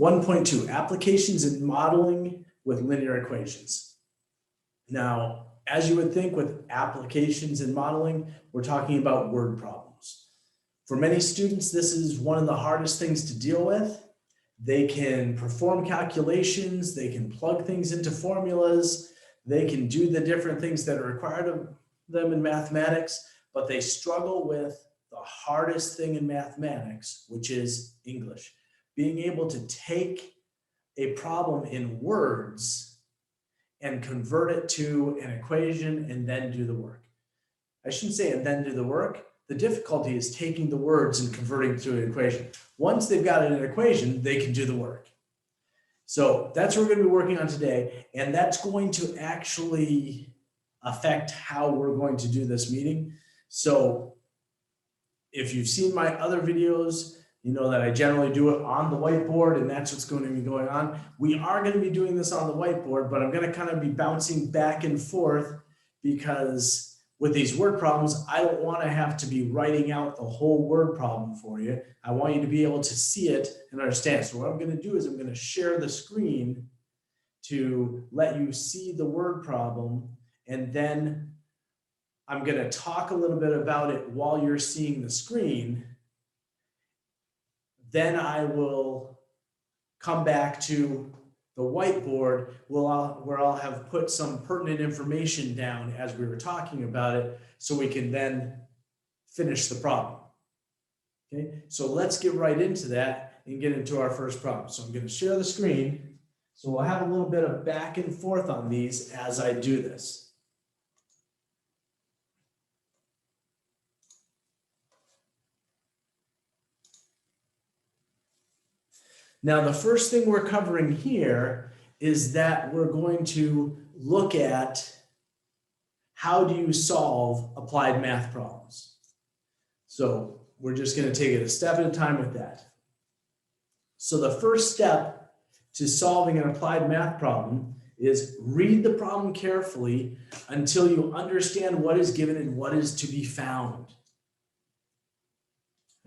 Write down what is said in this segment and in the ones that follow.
1.2, applications in modeling with linear equations. Now, as you would think with applications in modeling, we're talking about word problems. For many students, this is one of the hardest things to deal with. They can perform calculations, they can plug things into formulas, they can do the different things that are required of them in mathematics, but they struggle with the hardest thing in mathematics, which is English. Being able to take a problem in words and convert it to an equation and then do the work. I shouldn't say and then do the work. The difficulty is taking the words and converting to an equation. Once they've got an equation, they can do the work. So that's what we're going to be working on today, and that's going to actually affect how we're going to do this meeting. So if you've seen my other videos, you know that I generally do it on the whiteboard, and that's what's going to be going on. We are going to be doing this on the whiteboard, but I'm going to kind of be bouncing back and forth because with these word problems, I don't want to have to be writing out the whole word problem for you. I want you to be able to see it and understand. So what I'm going to do is I'm going to share the screen to let you see the word problem, and then I'm going to talk a little bit about it while you're seeing the screen. Then I will come back to the whiteboard where I'll have put some pertinent information down as we were talking about it, so we can then finish the problem. Okay, so let's get right into that and get into our first problem. So I'm going to share the screen. So we'll have a little bit of back and forth on these as I do this. Now, the first thing we're covering here is that we're going to look at how do you solve applied math problems. So we're just going to take it a step at a time with that. So the first step to solving an applied math problem is read the problem carefully until you understand what is given and what is to be found.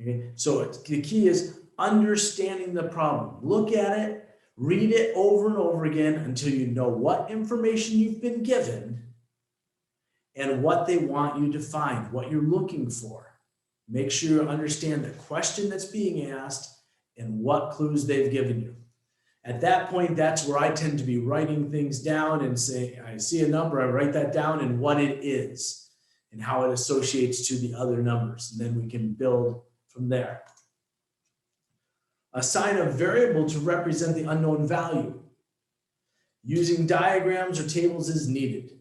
Okay, so the key is understanding the problem. Look at it, read it over and over again until you know what information you've been given and what they want you to find, what you're looking for. Make sure you understand the question that's being asked and what clues they've given you. At that point, that's where I tend to be writing things down and say, I see a number, I write that down and what it is and how it associates to the other numbers. And then we can build from there. Assign a variable to represent the unknown value. Using diagrams or tables is needed.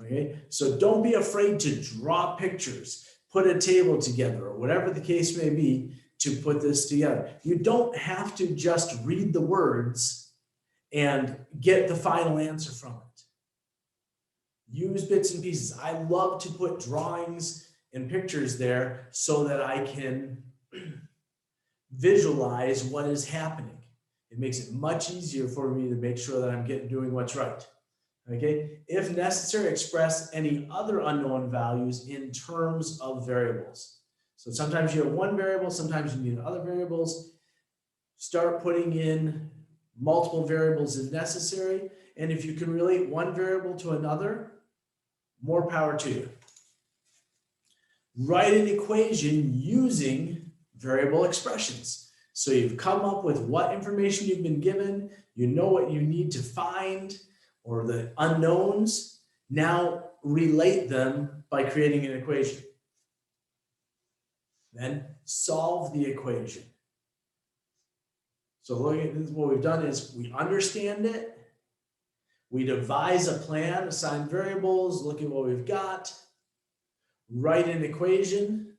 Okay, so don't be afraid to draw pictures, put a table together, or whatever the case may be to put this together. You don't have to just read the words and get the final answer from it. Use bits and pieces. I love to put drawings and pictures there so that I can visualize what is happening. It makes it much easier for me to make sure that I'm doing what's right. Okay, if necessary, express any other unknown values in terms of variables. So sometimes you have one variable, sometimes you need other variables. Start putting in multiple variables if necessary. And if you can relate one variable to another, more power to you. Write an equation using variable expressions. So you've come up with what information you've been given, you know what you need to find, or the unknowns. Now relate them by creating an equation. Then solve the equation. So look at this, what we've done is we understand it, we devise a plan, assign variables, look at what we've got, write an equation,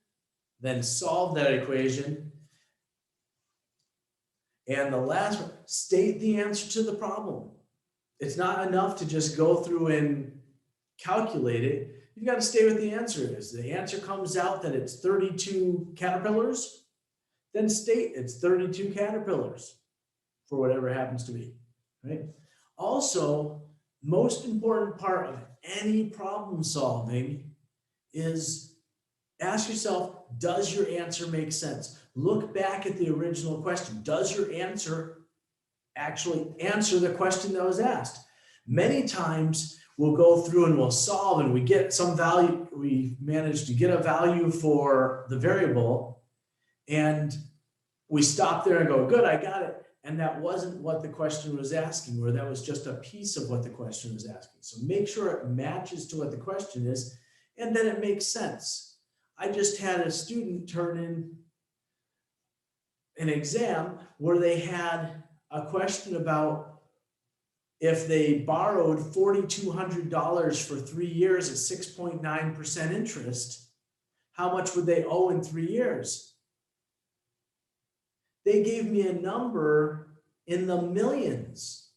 then solve that equation. And the last one, state the answer to the problem. It's not enough to just go through and calculate it. You've got to state what the answer is. The answer comes out that it's 32 caterpillars, then state it's 32 caterpillars for whatever it happens to be, right? Also, most important part of any problem solving is ask yourself, does your answer make sense? Look back at the original question. Does your answer actually answer the question that was asked. Many times we'll go through and we'll solve and we get some value, we manage to get a value for the variable, and we stop there and go, good, I got it. And that wasn't what the question was asking, or that was just a piece of what the question was asking. So make sure it matches to what the question is, and then it makes sense. I just had a student turn in an exam where they had a question about if they borrowed $4,200 for 3 years at 6.9% interest, how much would they owe in 3 years? They gave me a number in the millions.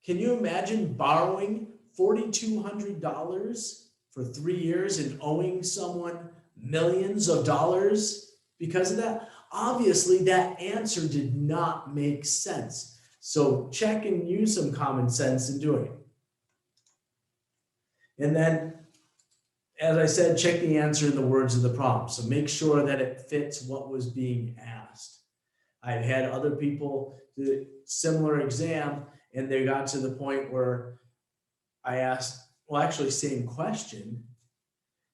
Can you imagine borrowing $4,200 for 3 years and owing someone millions of dollars because of that? Obviously, that answer did not make sense. So check and use some common sense in doing it. And then, as I said, check the answer in the words of the problem. So make sure that it fits what was being asked. I've had other people do a similar exam, and they got to the point where I asked, well, actually, same question.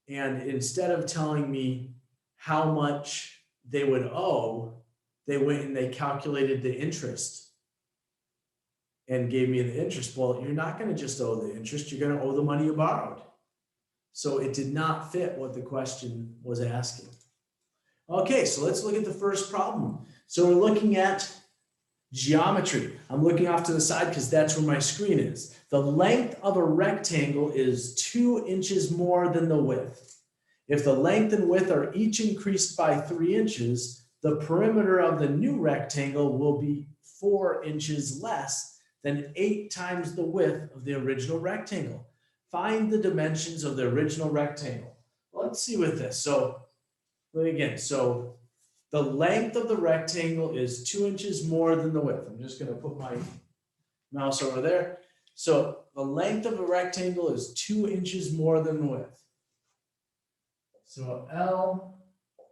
And instead of telling me how much they would owe, they went and they calculated the interest and gave me the interest. Well, you're not going to just owe the interest, you're going to owe the money you borrowed. So it did not fit what the question was asking. Okay, so let's look at the first problem. So we're looking at geometry. I'm looking off to the side because that's where my screen is. The length of a rectangle is 2 inches more than the width. If the length and width are each increased by 3 inches, the perimeter of the new rectangle will be 4 inches less than 8 times the width of the original rectangle. Find the dimensions of the original rectangle. Let's see with this. So again, so the length of the rectangle is 2 inches more than the width. I'm just going to put my mouse over there. So the length of a rectangle is 2 inches more than the width. So L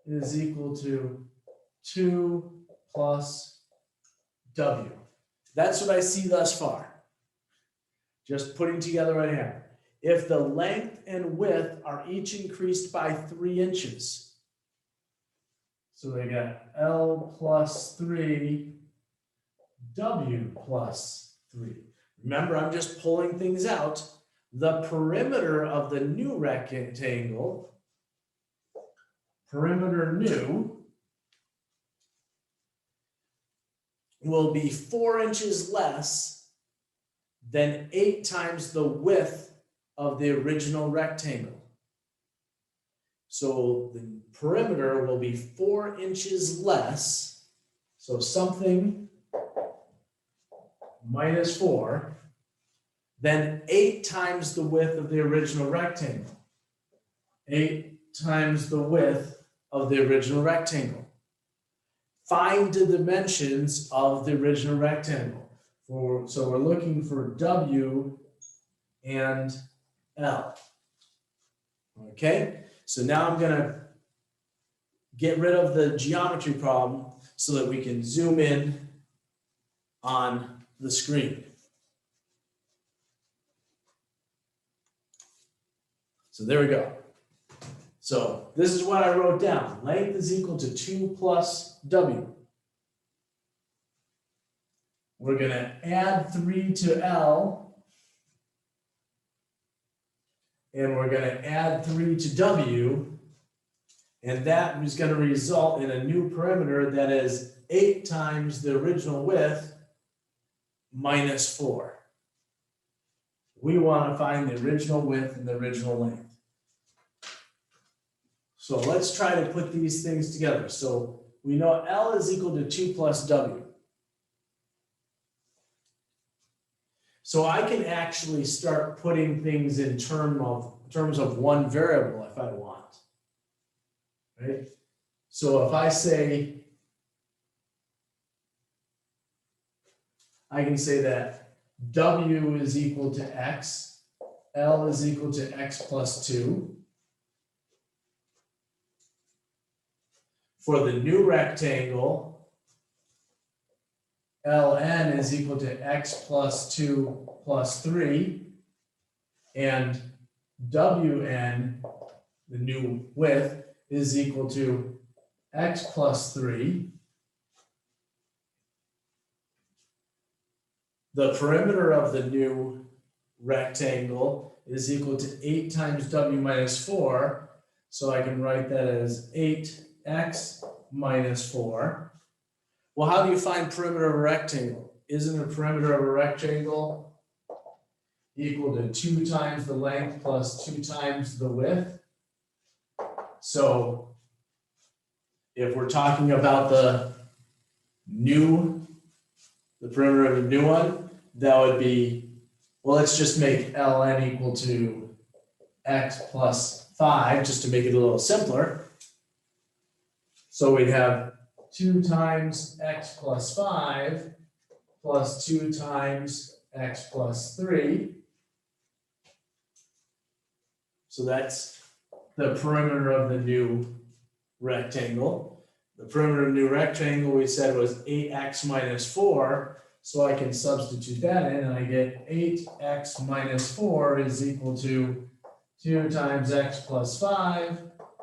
is equal to 2 plus W. That's what I see thus far. Just putting together what I have. If the length and width are each increased by 3 inches, so they got L plus 3, W plus 3. Remember, I'm just pulling things out. The perimeter of the new rectangle, perimeter new, will be 4 inches less than 8 times the width of the original rectangle. So the perimeter will be 4 inches less. So something minus 4, then 8 times the width of the original rectangle. 8 times the width of the original rectangle. Find the dimensions of the original rectangle. So we're looking for W and L. Okay, so now I'm going to get rid of the geometry problem so that we can zoom in on the screen. So there we go. So this is what I wrote down. Length is equal to 2 plus W. We're going to add 3 to L. And we're going to add 3 to W. And that is going to result in a new perimeter that is 8 times the original width minus 4. We want to find the original width and the original length. So let's try to put these things together. So we know L is equal to 2 plus W. So I can actually start putting things in terms of one variable if I want. Right? So if I say, I can say that W is equal to X, L is equal to X plus 2. For the new rectangle, ln is equal to x plus 2 plus 3, and wn, the new width, is equal to x plus 3. The perimeter of the new rectangle is equal to 8 times w minus 4, so I can write that as 8x minus 4. Well, how do you find perimeter of a rectangle? Isn't the perimeter of a rectangle equal to 2 times the length plus 2 times the width? So if we're talking about the perimeter of the new one, that would be, well, let's just make ln equal to x plus 5, just to make it a little simpler. So we'd have 2 times x plus 5 plus 2 times x plus 3. So that's the perimeter of the new rectangle. The perimeter of the new rectangle we said was 8x minus 4. So I can substitute that in and I get 8x minus 4 is equal to 2 times x plus 5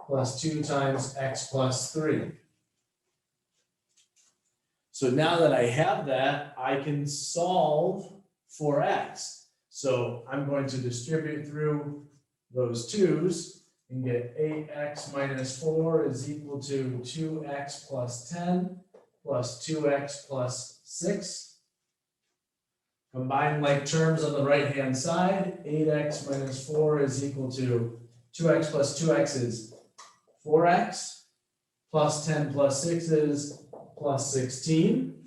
plus 2 times x plus 3. So now that I have that, I can solve for x. So I'm going to distribute through those 2's and get 8x minus 4 is equal to 2x plus 10 plus 2x plus 6. Combine like terms on the right-hand side, 8x minus 4 is equal to 2x plus 2x is 4x, plus 10 plus 6 is plus 16.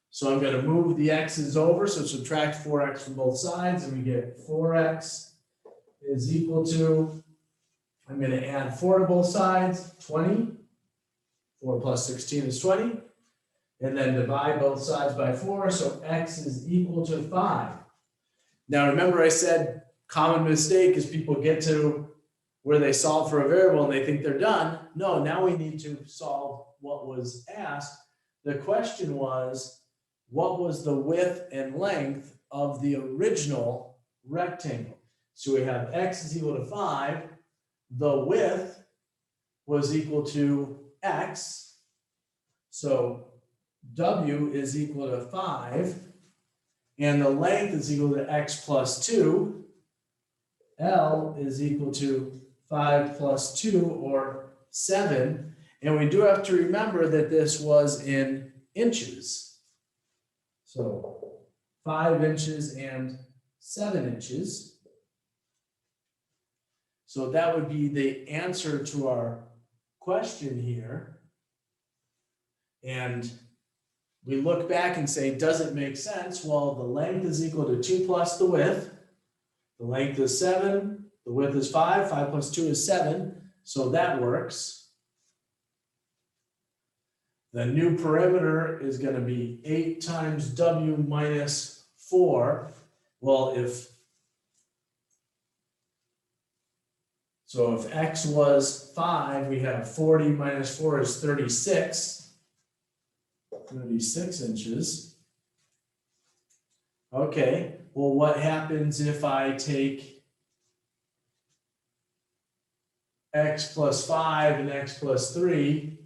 So I'm going to move the x's over, so subtract 4x from both sides, and we get 4x is equal to, I'm going to add 4 to both sides, 20. 4 plus 16 is 20. And then divide both sides by 4, so x is equal to 5. Now remember I said common mistake is people get to where they solve for a variable and they think they're done. No, now we need to solve what was asked. The question was, what was the width and length of the original rectangle? So we have x is equal to 5. The width was equal to x. So w is equal to 5, and the length is equal to x plus 2. L is equal to 5 plus 2, or 7. And we do have to remember that this was in inches. So 5 inches and 7 inches. So that would be the answer to our question here. And we look back and say, does it make sense? Well, the length is equal to 2 plus the width. The length is 7. The width is 5. 5 plus 2 is 7. So that works. The new perimeter is going to be 8 times w minus 4. Well, if x was 5, we have 40 minus 4 is 36. 36 inches. Okay, well, what happens if I take x plus 5 and x plus 3,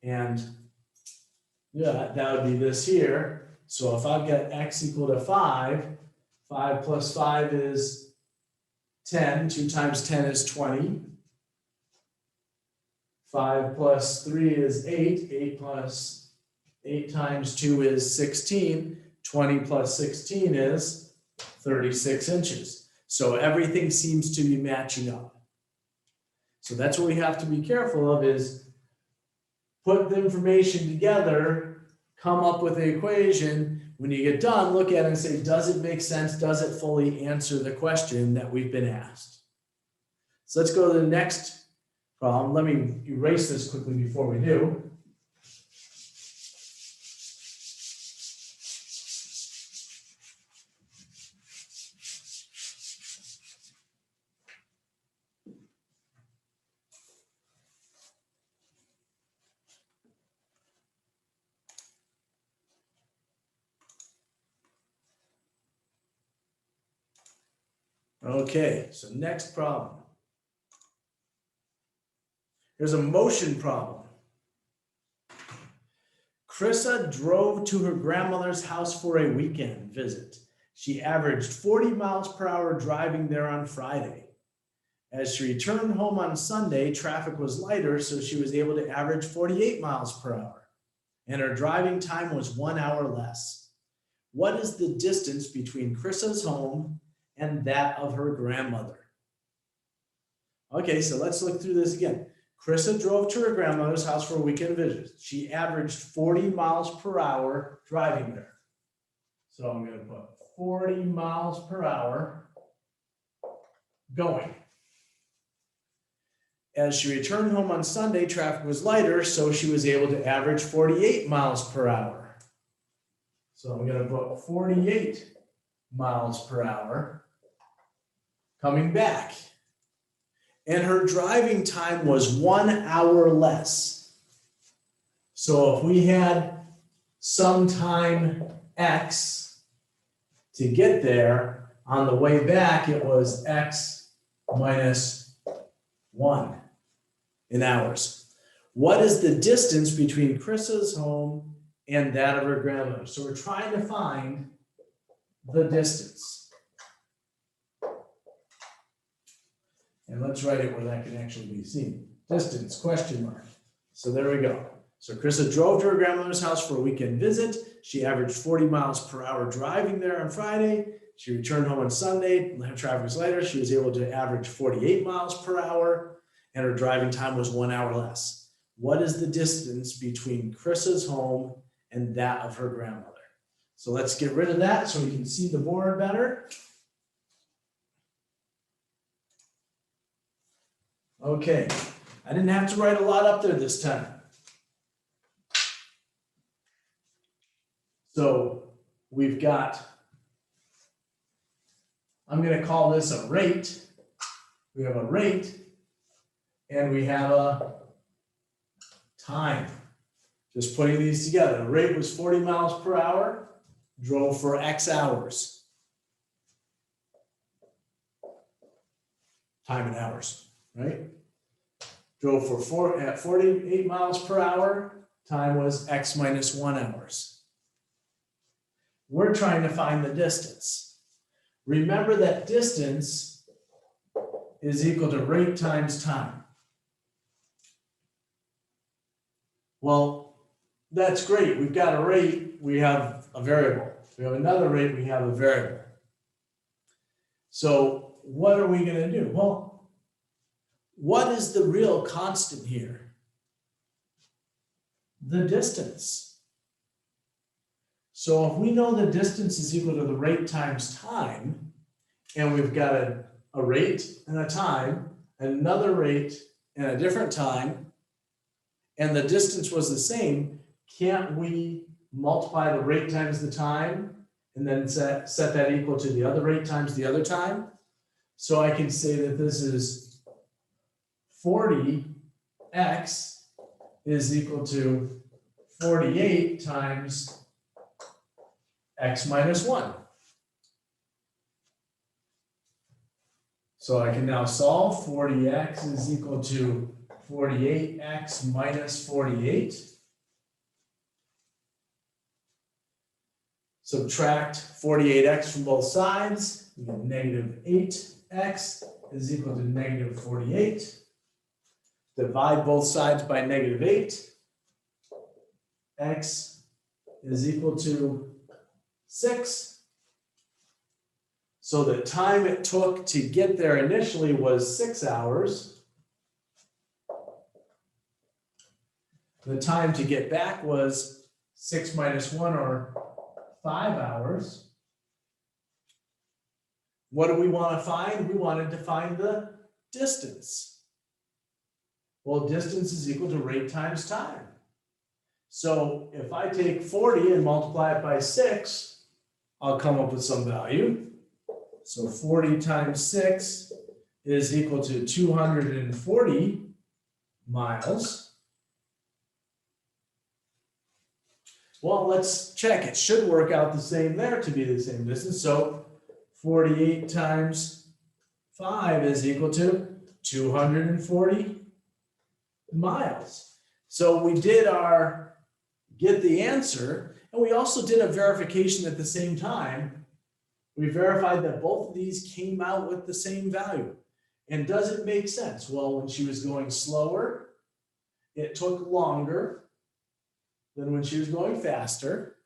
and yeah, that would be this here. So if I've got x equal to 5, 5 plus 5 is 10, 2 times 10 is 20. 5 plus 3 is 8, 8 times 2 is 16, 20 plus 16 is 36 inches. So everything seems to be matching up. So that's what we have to be careful of, is put the information together, come up with the equation. When you get done, look at it and say, does it make sense? Does it fully answer the question that we've been asked? So let's go to the next problem. Let me erase this quickly before we do. Okay, so next problem. Here's a motion problem. Krissa drove to her grandmother's house for a weekend visit. She averaged 40 miles per hour driving there on Friday. As she returned home on Sunday, traffic was lighter, so she was able to average 48 miles per hour, and her driving time was 1 hour less. What is the distance between Krissa's home and that of her grandmother? Okay, so let's look through this again. Krissa drove to her grandmother's house for a weekend visit. She averaged 40 miles per hour driving there. So I'm going to put 40 miles per hour going. As she returned home on Sunday, traffic was lighter, so she was able to average 48 miles per hour. So I'm going to put 48 miles per hour coming back. And her driving time was 1 hour less. So if we had some time X to get there, on the way back, it was X minus 1 in hours. What is the distance between Krissa's home and that of her grandmother? So we're trying to find the distance. And let's write it where that can actually be seen. Distance, question mark. So there we go. So Krissa drove to her grandmother's house for a weekend visit. She averaged 40 miles per hour driving there on Friday. She returned home on Sunday. Traffic was lighter. She was able to average 48 miles per hour, and her driving time was 1 hour less. What is the distance between Krissa's home and that of her grandmother? So let's get rid of that so we can see the board better. Okay, I didn't have to write a lot up there this time. So we've got, I'm going to call this a rate. We have a rate and we have a time. Just putting these together. The rate was 40 miles per hour, drove for X hours. Time in hours, right? Drove for at 48 miles per hour, time was X minus 1 hours. We're trying to find the distance. Remember that distance is equal to rate times time. Well, that's great. We've got a rate, we have a variable. We have another rate, we have a variable. So what are we going to do? Well, what is the real constant here? The distance. So if we know the distance is equal to the rate times time, and we've got a rate and a time, another rate and a different time, and the distance was the same, can't we multiply the rate times the time and then set that equal to the other rate times the other time? So I can say that this is 40x is equal to 48 times x minus 1. So I can now solve 40x is equal to 48x minus 48. Subtract 48x from both sides, we get negative 8x is equal to negative 48. Divide both sides by negative 8. X is equal to 6. So the time it took to get there initially was 6 hours. The time to get back was 6 minus 1 or 5 hours. What do we want to find? We wanted to find the distance. Well, distance is equal to rate times time. So if I take 40 and multiply it by 6, I'll come up with some value. So 40 times 6 is equal to 240 miles. Well, let's check. It should work out the same there to be the same distance. So 48 times 5 is equal to 240 miles. So we did our get the answer, and we also did a verification at the same time. We verified that both of these came out with the same value. And does it make sense? Well, when she was going slower, it took longer than when she was going faster.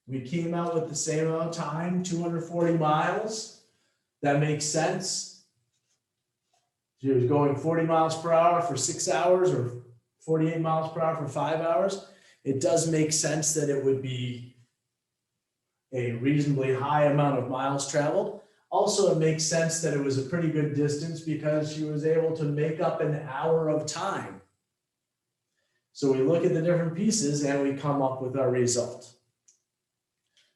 We came out with the same amount of time, 240 miles. That makes sense. She was going 40 miles per hour for 6 hours or 48 miles per hour for 5 hours. It does make sense that it would be a reasonably high amount of miles traveled. Also, it makes sense that it was a pretty good distance because she was able to make up an hour of time. So we look at the different pieces and we come up with our result.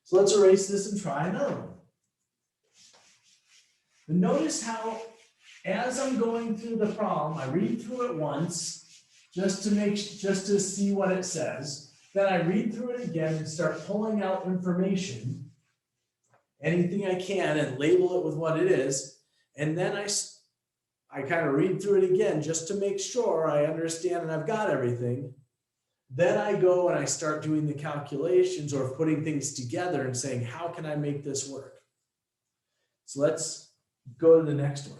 So let's erase this and try another one. But notice how, as I'm going through the problem, I read through it once just to see what it says. Then I read through it again and start pulling out information, anything I can, and label it with what it is. And then I kind of read through it again just to make sure I understand and I've got everything. Then I go and I start doing the calculations or putting things together and saying, how can I make this work? So let's go to the next one.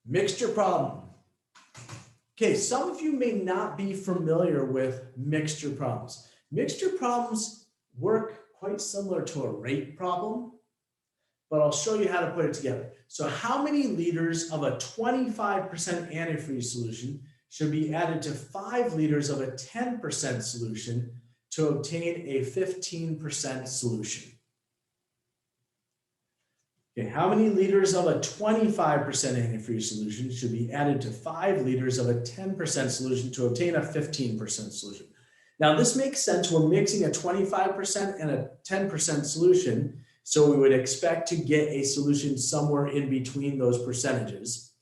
Mixture problem. Okay, some of you may not be familiar with mixture problems. Mixture problems work quite similar to a rate problem, but I'll show you how to put it together. So how many liters of a 25% antifreeze solution should be added to 5 liters of a 10% solution to obtain a 15% solution? Okay, how many liters of a 25% antifreeze solution should be added to 5 liters of a 10% solution to obtain a 15% solution? Now this makes sense. We're mixing a 25% and a 10% solution, so we would expect to get a solution somewhere in between those percentages.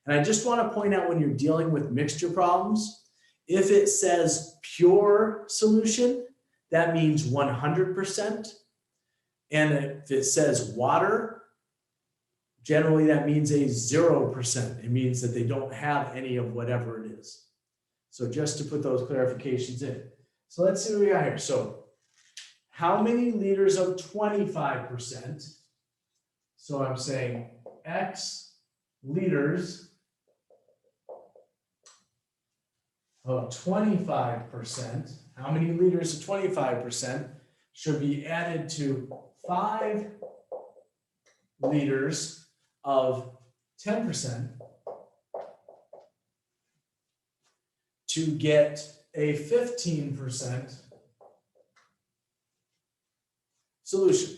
And I just want to point out, when you're dealing with mixture problems, if it says pure solution, that means 100%. And if it says water, generally that means a 0%. It means that they don't have any of whatever it is. So just to put those clarifications in. So let's see what we got here. So how many liters of 25%? So I'm saying X liters of 25%. How many liters of 25% should be added to 5 liters of 10% to get a 15% solution?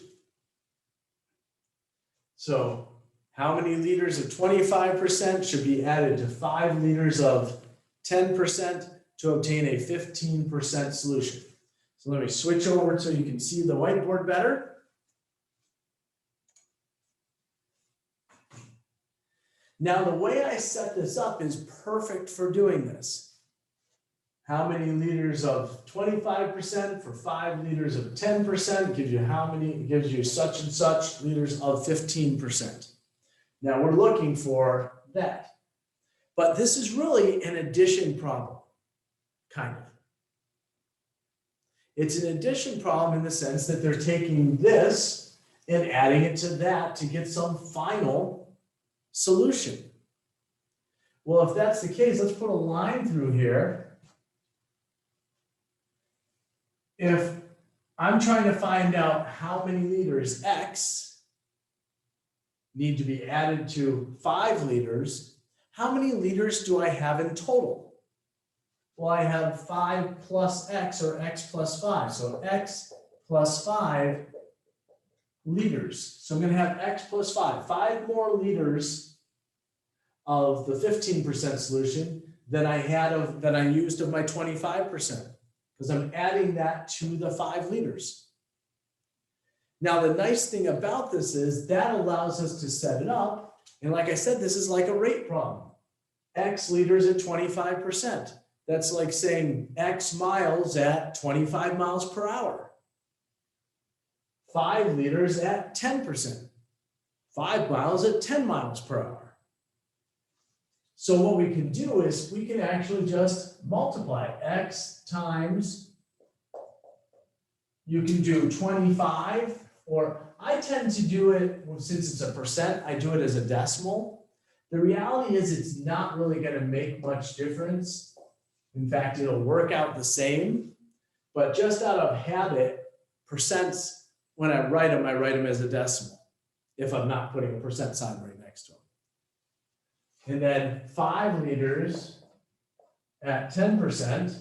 So how many liters of 25% should be added to 5 liters of 10% to obtain a 15% solution? So let me switch over so you can see the whiteboard better. Now, the way I set this up is perfect for doing this. How many liters of 25% for 5 liters of 10% gives you how many, gives you such and such liters of 15%. Now we're looking for that. But this is really an addition problem, kind of. It's an addition problem in the sense that they're taking this and adding it to that to get some final solution. Well, if that's the case, let's put a line through here. If I'm trying to find out how many liters X need to be added to 5 liters, how many liters do I have in total? Well, I have 5 plus X, or X plus 5. So X plus 5 liters. So I'm going to have X plus 5. 5 more liters of the 15% solution than I used of my 25%. Because I'm adding that to the 5 liters. Now, the nice thing about this is that allows us to set it up. And like I said, this is like a rate problem. X liters at 25%. That's like saying X miles at 25 miles per hour. 5 liters at 10%. 5 miles at 10 miles per hour. So what we can do is we can actually just multiply X times, you can do 25, or I tend to do it, since it's a percent, I do it as a decimal. The reality is it's not really going to make much difference. In fact, it'll work out the same, but just out of habit, percents, when I write them as a decimal, if I'm not putting a percent sign right next to them. And then 5 liters at 10%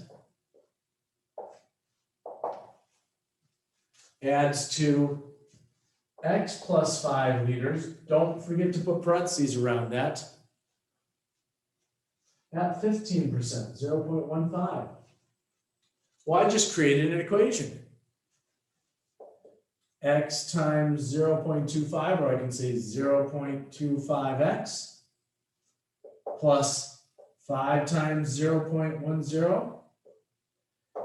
adds to X plus 5 liters. Don't forget to put parentheses around that. At 15%, 0.15. Well, I just created an equation. X times 0.25, or I can say 0.25x plus 5 times 0.10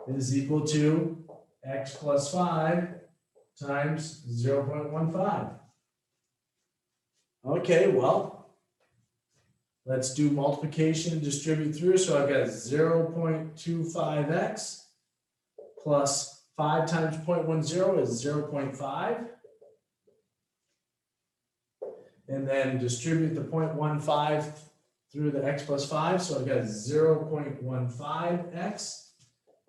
is equal to X plus 5 times 0.15. Okay, well, let's do multiplication and distribute through. So I've got 0.25x plus 5 times 0.10 is 0.5. And then distribute the 0.15 through the x plus 5. So I've got 0.15x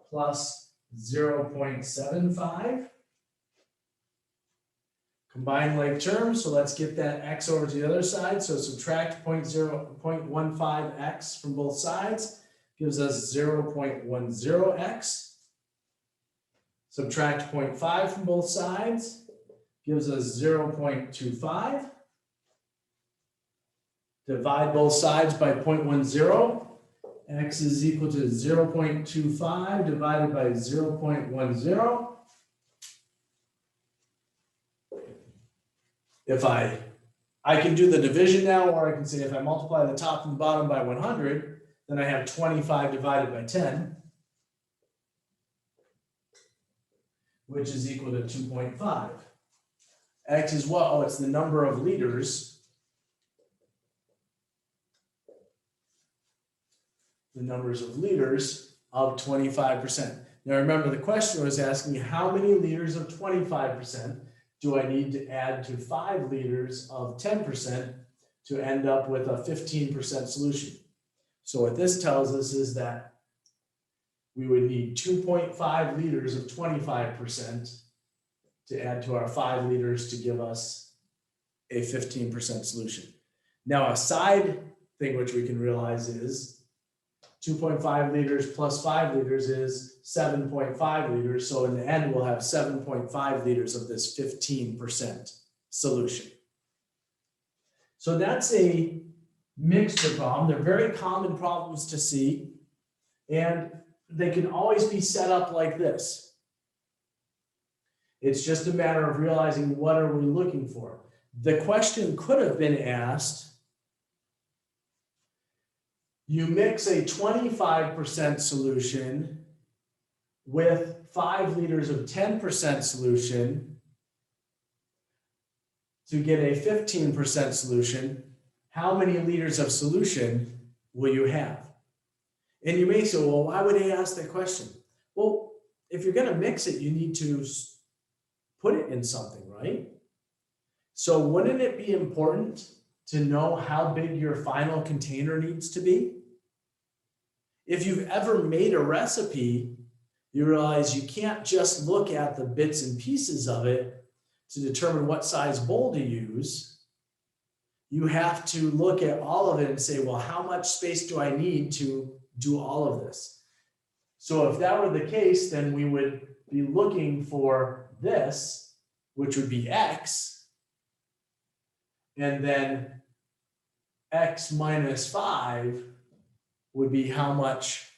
plus 0.75. Combine like terms, so let's get that x over to the other side. So subtract 0.15x from both sides, gives us 0.10x. Subtract 0.5 from both sides, gives us 0.25. Divide both sides by 0.10. X is equal to 0.25 divided by 0.10. If I can do the division now, or I can say if I multiply the top and the bottom by 100, then I have 25 divided by 10, which is equal to 2.5. X is what? Oh, it's the number of liters. The numbers of liters of 25%. Now remember, the question was asking how many liters of 25% do I need to add to 5 liters of 10% to end up with a 15% solution? So what this tells us is that we would need 2.5 liters of 25% to add to our 5 liters to give us a 15% solution. Now a side thing which we can realize is 2.5 liters plus 5 liters is 7.5 liters. So in the end, we'll have 7.5 liters of this 15% solution. So that's a mixture problem. They're very common problems to see, and they can always be set up like this. It's just a matter of realizing what are we looking for. The question could have been asked, you mix a 25% solution with 5 liters of 10% solution to get a 15% solution. How many liters of solution will you have? And you may say, well, why would he ask that question? Well, if you're going to mix it, you need to put it in something, right? So wouldn't it be important to know how big your final container needs to be? If you've ever made a recipe, you realize you can't just look at the bits and pieces of it to determine what size bowl to use. You have to look at all of it and say, well, how much space do I need to do all of this? So if that were the case, then we would be looking for this, which would be X, and then X minus 5 would be how much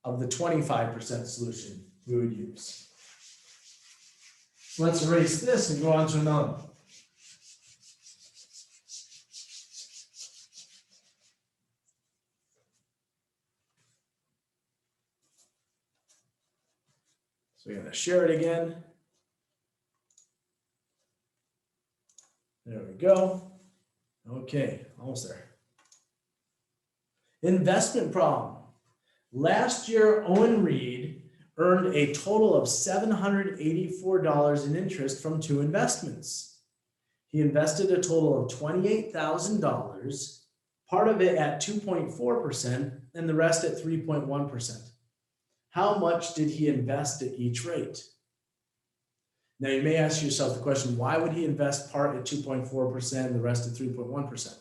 of the 25% solution we would use. So let's erase this and go on to another one. So we're going to share it again. There we go. Okay, almost there. Investment problem. Last year, Owen Reed earned a total of $784 in interest from 2 investments. He invested a total of $28,000, part of it at 2.4% and the rest at 3.1%. How much did he invest at each rate? Now you may ask yourself the question, why would he invest part at 2.4% and the rest at 3.1%?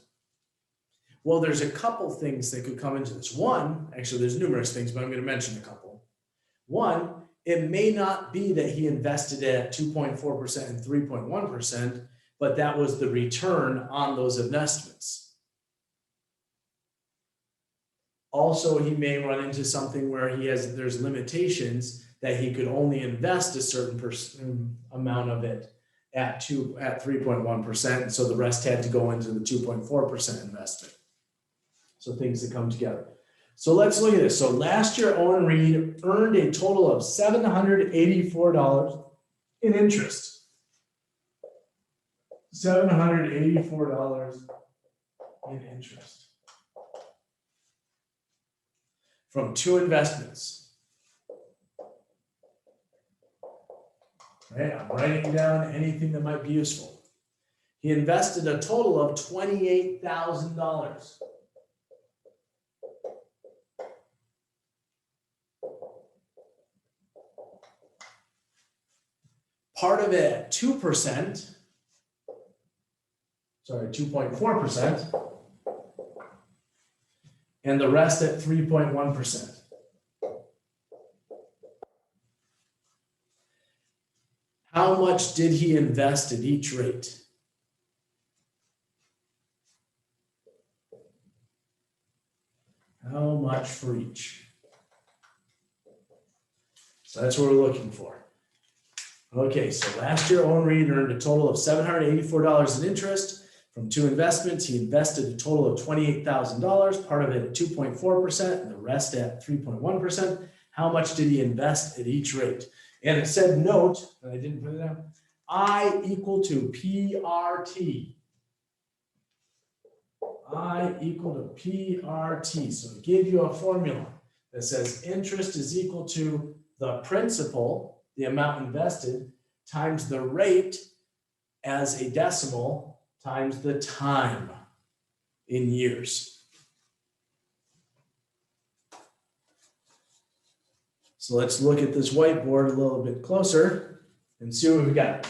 Well, there's a couple things that could come into this. One, actually there's numerous things, but I'm going to mention a couple. One, it may not be that he invested at 2.4% and 3.1%, but that was the return on those investments. Also, he may run into something where there's limitations that he could only invest a certain amount of it at 3.1%, so the rest had to go into the 2.4% investment. So things that come together. So let's look at this. So last year, Owen Reed earned a total of $784 in interest. $784 in interest from 2 investments. Right, I'm writing down anything that might be useful. He invested a total of $28,000. Part of it at 2%, sorry, 2.4%, and the rest at 3.1%. How much did he invest at each rate? How much for each? So that's what we're looking for. Okay, so last year, Owen Reed earned a total of $784 in interest from 2 investments. He invested a total of $28,000, part of it at 2.4% and the rest at 3.1%. How much did he invest at each rate? And it said note, and I didn't put it down, I equal to PRT. I equal to PRT. So it gave you a formula that says interest is equal to the principal, the amount invested, times the rate as a decimal, times the time in years. So let's look at this whiteboard a little bit closer and see what we've got.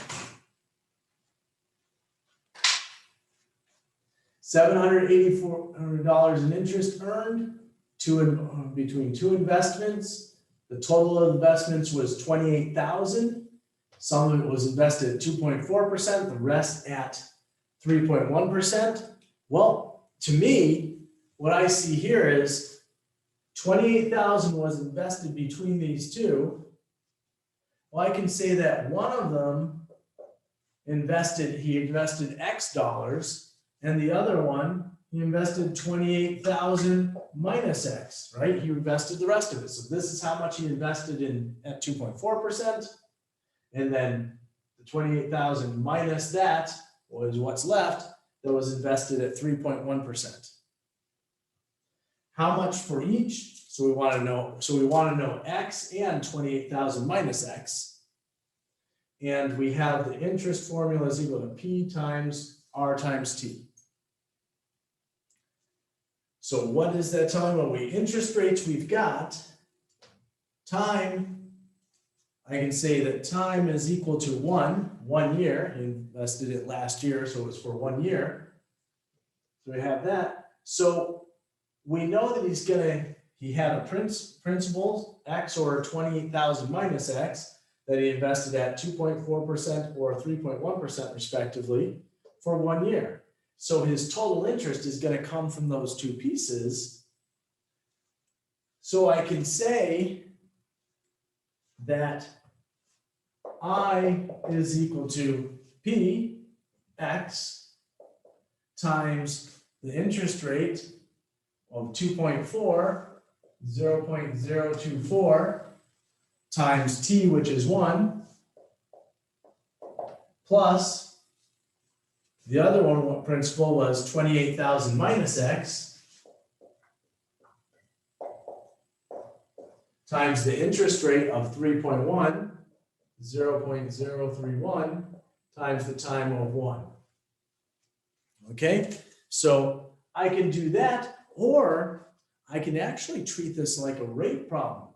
$784 in interest earned between 2 investments. The total of investments was $28,000. Some of it was invested at 2.4%, the rest at 3.1%. Well, to me, what I see here is $28,000 was invested between these 2. Well, I can say that one of them he invested X dollars, and the other one, he invested $28,000 minus X, right? He invested the rest of it. So this is how much he invested at 2.4%. And then the $28,000 minus that was what's left that was invested at 3.1%. How much for each? So we want to know X and 28,000 minus X. And we have the interest formula is equal to P times R times T. So what is that telling? Well, interest rates we've got, time, I can say that time is equal to 1 year. He invested it last year, so it was for 1 year. So we have that. So we know that he had a principal X or 28,000 minus X that he invested at 2.4% or 3.1% respectively for 1 year. So his total interest is going to come from those 2 pieces. So I can say that I is equal to P X times the interest rate of 2.4, 0.024, times t, which is 1, plus the other one principal was 28,000 minus x times the interest rate of 3.1, 0.031 times the time of 1. Okay, so I can do that, or I can actually treat this like a rate problem.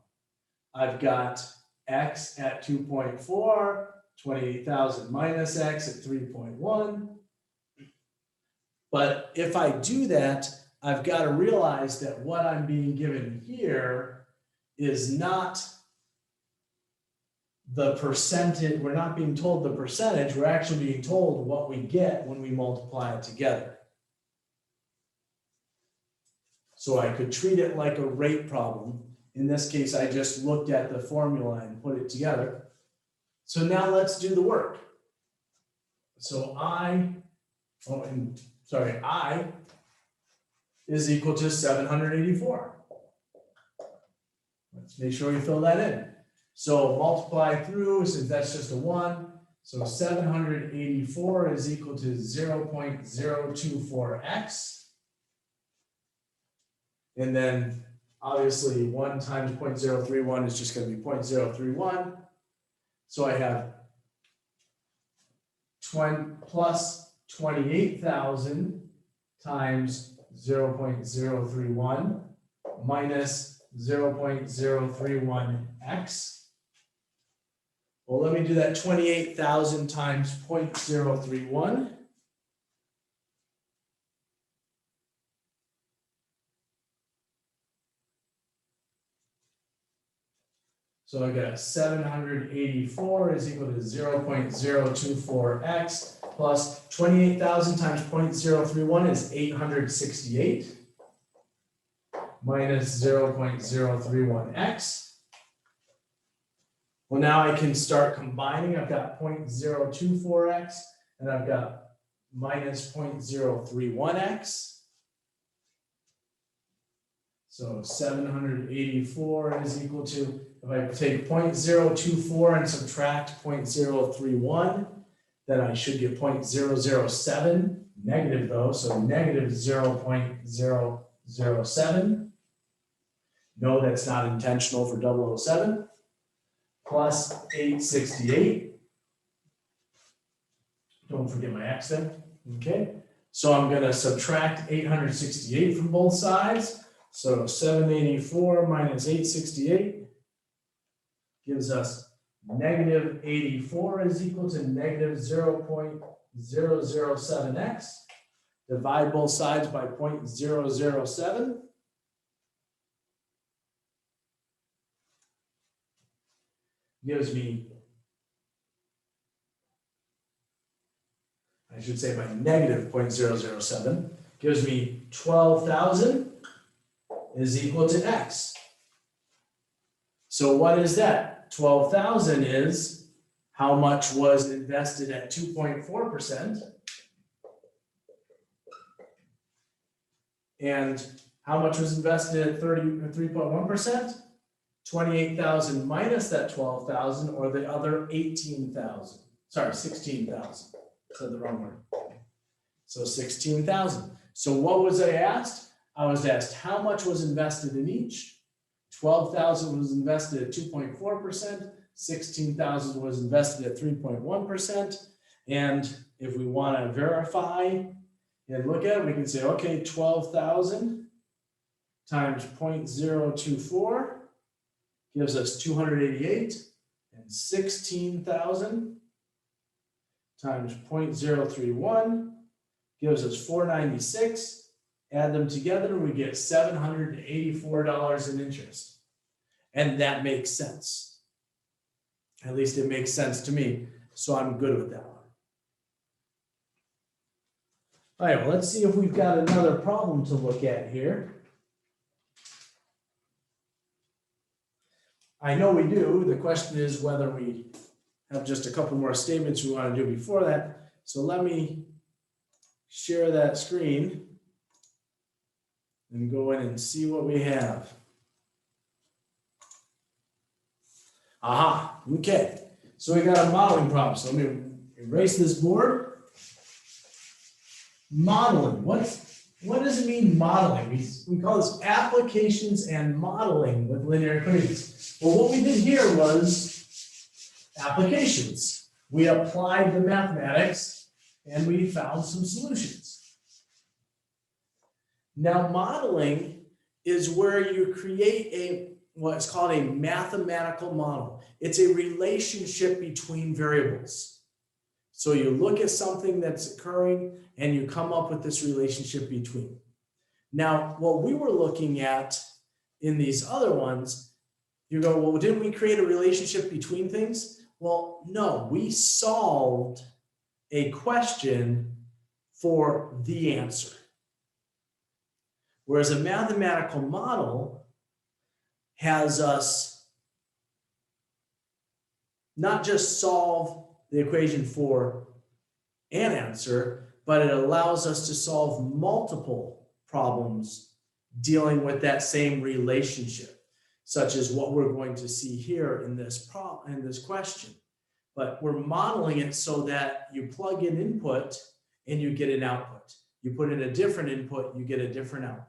I've got x at 2.4, 28,000 minus x at 3.1. But if I do that, I've got to realize that what I'm being given here is not the percentage. We're not being told the percentage. We're actually being told what we get when we multiply it together. So I could treat it like a rate problem. In this case, I just looked at the formula and put it together. So now let's do the work. So I is equal to 784. Let's make sure we fill that in. So multiply through, since that's just a 1. So 784 is equal to 0.024x. And then obviously 1 times 0.031 is just going to be 0.031. So I have 20 plus 28,000 times 0.031 minus 0.031x. Well, let me do that 28,000 times 0.031. So I got 784 is equal to 0.024x plus 28,000 times 0.031 is 868 minus 0.031x. Well, now I can start combining. I've got 0.024x and I've got minus 0.031x. So 784 is equal to, if I take 0.024 and subtract 0.031, then I should get 0.007, negative though, so negative 0.007. No, that's not intentional for 007. Plus 868. Don't forget my x there. Okay, so I'm going to subtract 868 from both sides. So 784 minus 868 gives us negative 84 is equal to negative 0.007x. Divide both sides by 0.007. Gives me, I should say by negative 0.007, gives me 12,000 is equal to x. So what is that? 12,000 is how much was invested at 2.4%. And how much was invested at 3.1%? 28,000 minus that 12,000, or the other 18,000. Sorry, 16,000. Said the wrong word. So 16,000. So what was I asked? I was asked how much was invested in each. 12,000 was invested at 2.4%. 16,000 was invested at 3.1%. And if we want to verify and look at it, we can say, okay, 12,000 times 0.024 gives us 288, and 16,000 times 0.031 gives us 496. Add them together, we get $784 in interest. And that makes sense. At least it makes sense to me, so I'm good with that one. All right, well, let's see if we've got another problem to look at here. I know we do. The question is whether we have just a couple more statements we want to do before that. So let me share that screen and go in and see what we have. Aha, okay. So we got a modeling problem. So let me erase this board. Modeling, what does it mean modeling? We call this applications and modeling with linear equations. Well, what we did here was applications. We applied the mathematics and we found some solutions. Now modeling is where you create what's called a mathematical model. It's a relationship between variables. So you look at something that's occurring and you come up with this relationship between. Now, what we were looking at in these other ones, you go, well, didn't we create a relationship between things? Well, no, we solved a question for the answer. Whereas a mathematical model has us not just solve the equation for an answer, but it allows us to solve multiple problems dealing with that same relationship, such as what we're going to see here in this question. But we're modeling it so that you plug in input and you get an output. You put in a different input, you get a different output.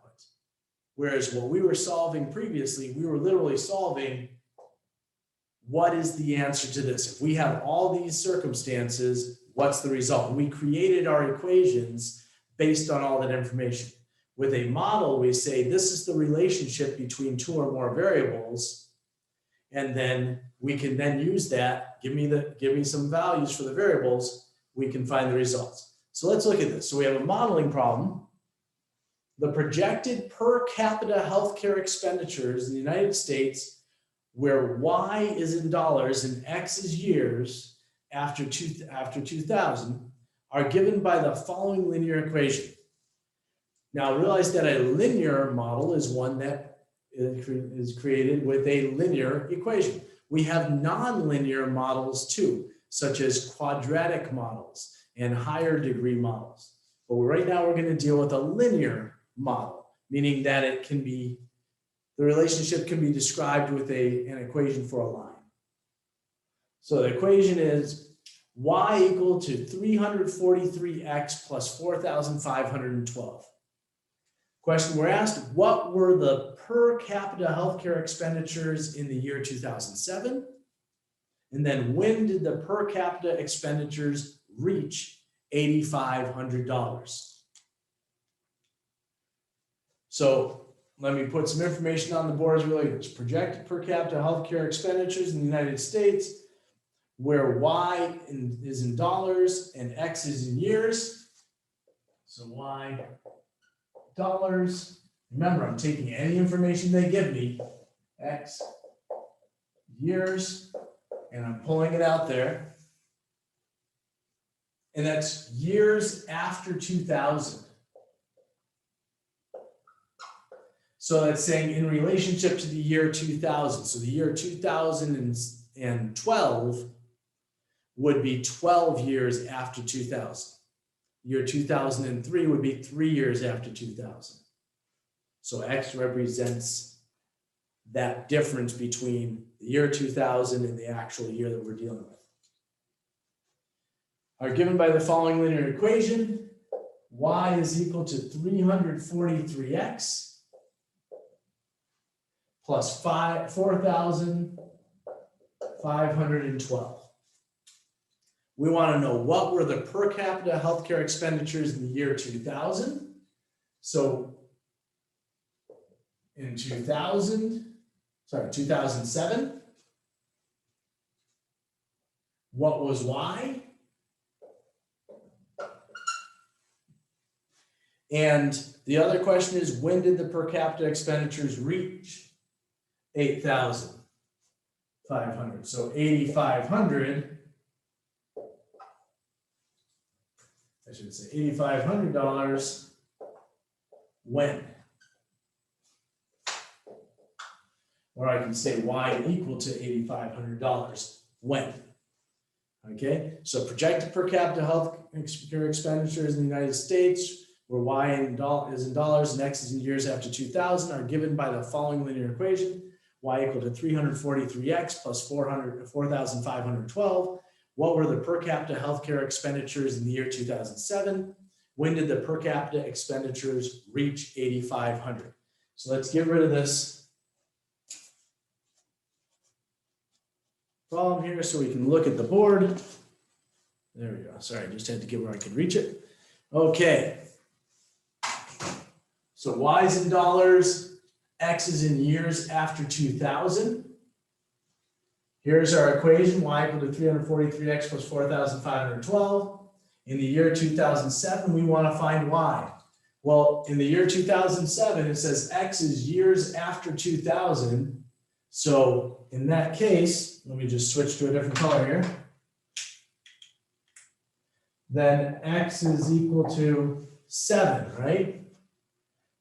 Whereas what we were solving previously, we were literally solving what is the answer to this? If we have all these circumstances, what's the result? We created our equations based on all that information. With a model, we say this is the relationship between two or more variables, and then we can then use that. Give me some values for the variables. We can find the results. So let's look at this. So we have a modeling problem. The projected per capita healthcare expenditures in the United States, where Y is in dollars and X is years after 2000, are given by the following linear equation. Now realize that a linear model is one that is created with a linear equation. We have nonlinear models too, such as quadratic models and higher degree models. But right now we're going to deal with a linear model, meaning that it can be, the relationship can be described with an equation for a line. So the equation is Y equal to 343x plus 4,512. Question we're asked, what were the per capita healthcare expenditures in the year 2007? And then when did the per capita expenditures reach $8,500? So let me put some information on the board as related. Projected per capita healthcare expenditures in the United States, where Y is in dollars and X is in years. So Y dollars. Remember, I'm taking any information they give me, X years, and I'm pulling it out there. And that's years after 2000. So that's saying in relationship to the year 2000. So the year 2012 would be 12 years after 2000. Year 2003 would be 3 years after 2000. So X represents that difference between the year 2000 and the actual year that we're dealing with. Are given by the following linear equation. Y is equal to 343x plus 4,512. We want to know what were the per capita healthcare expenditures in the year 2000. So in 2007, what was Y? And the other question is, when did the per capita expenditures reach 8,500? So 8,500, I should say $8,500 when? Or I can say Y equal to $8,500 when? Okay, so projected per capita health care expenditures in the United States, where Y is in dollars and X is in years after 2000, are given by the following linear equation. y equal to 343x plus 4,512. What were the per capita healthcare expenditures in the year 2007? When did the per capita expenditures reach 8,500? So let's get rid of this column here so we can look at the board. There we go. Sorry, I just had to get where I could reach it. Okay. So y is in dollars, x is in years after 2000. Here's our equation, y equal to 343x plus 4,512. In the year 2007, we want to find y. Well, in the year 2007, it says x is years after 2000. So in that case, let me just switch to a different color here. Then x is equal to 7, right?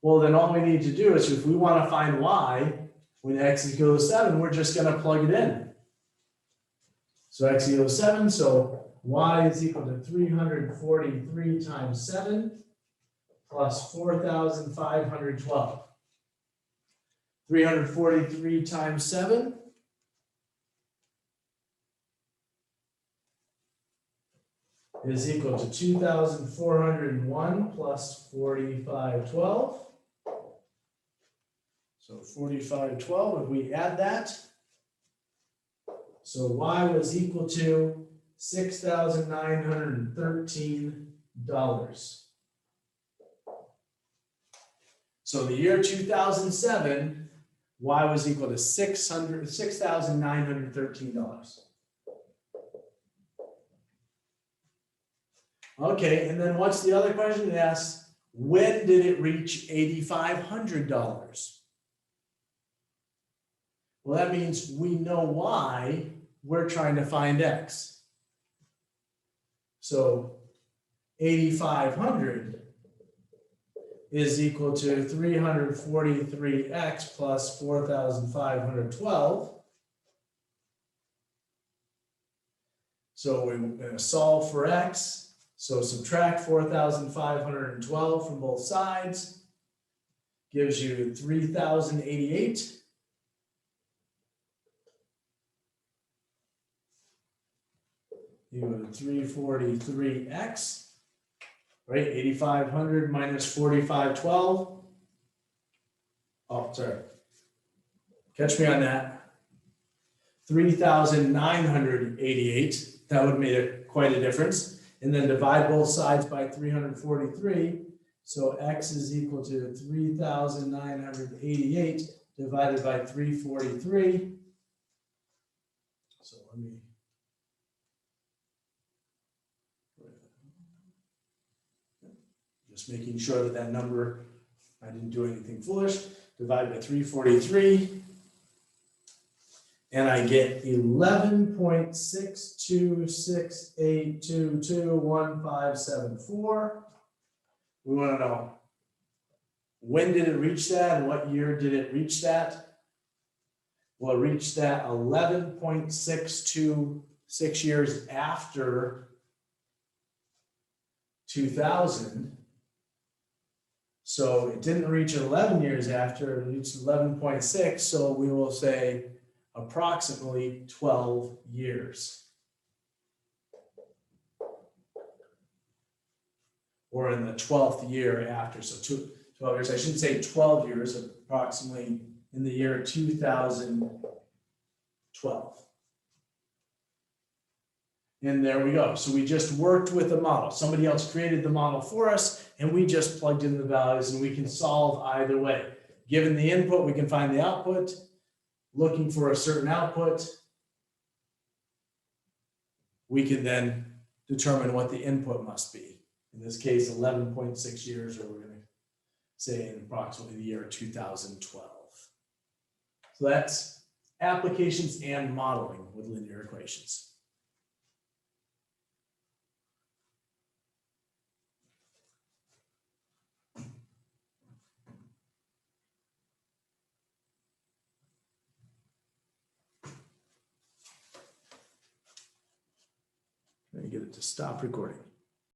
Well, then all we need to do is if we want to find y when x is equal to 7, we're just going to plug it in. So x equals 7, so y is equal to 343 times 7 plus 4,512. 343 times 7 is equal to 2,401 plus 4,512. So 4,512, if we add that, so y was equal to $6,913. So the year 2007, y was equal to $6,913. Okay, and then what's the other question? It asks, when did it reach $8,500? Well, that means we know why we're trying to find x. So 8,500 is equal to 343x plus 4,512. So we're going to solve for x. So subtract 4,512 from both sides. Gives you 3,088. You go to 343x, right? 8,500 minus 4,512. Oh, sorry. Catch me on that. 3,988. That would make quite a difference. And then divide both sides by 343. So x is equal to 3,988 divided by 343. So let me. Just making sure that that number, I didn't do anything foolish. Divide by 343. And I get 11.6268221574. We want to know, when did it reach that and what year did it reach that? Well, it reached that 11.626 years after 2000. So it didn't reach 11 years after, it reached 11.6. So we will say approximately 12 years. Or in the 12th year after, so 12 years. I shouldn't say 12 years, approximately in the year 2012. And there we go. So we just worked with the model. Somebody else created the model for us, and we just plugged in the values, and we can solve either way. Given the input, we can find the output. Looking for a certain output, we can then determine what the input must be. In this case, 11.6 years, or we're going to say in approximately the year 2012. So that's applications and modeling with linear equations. Let me get it to stop recording.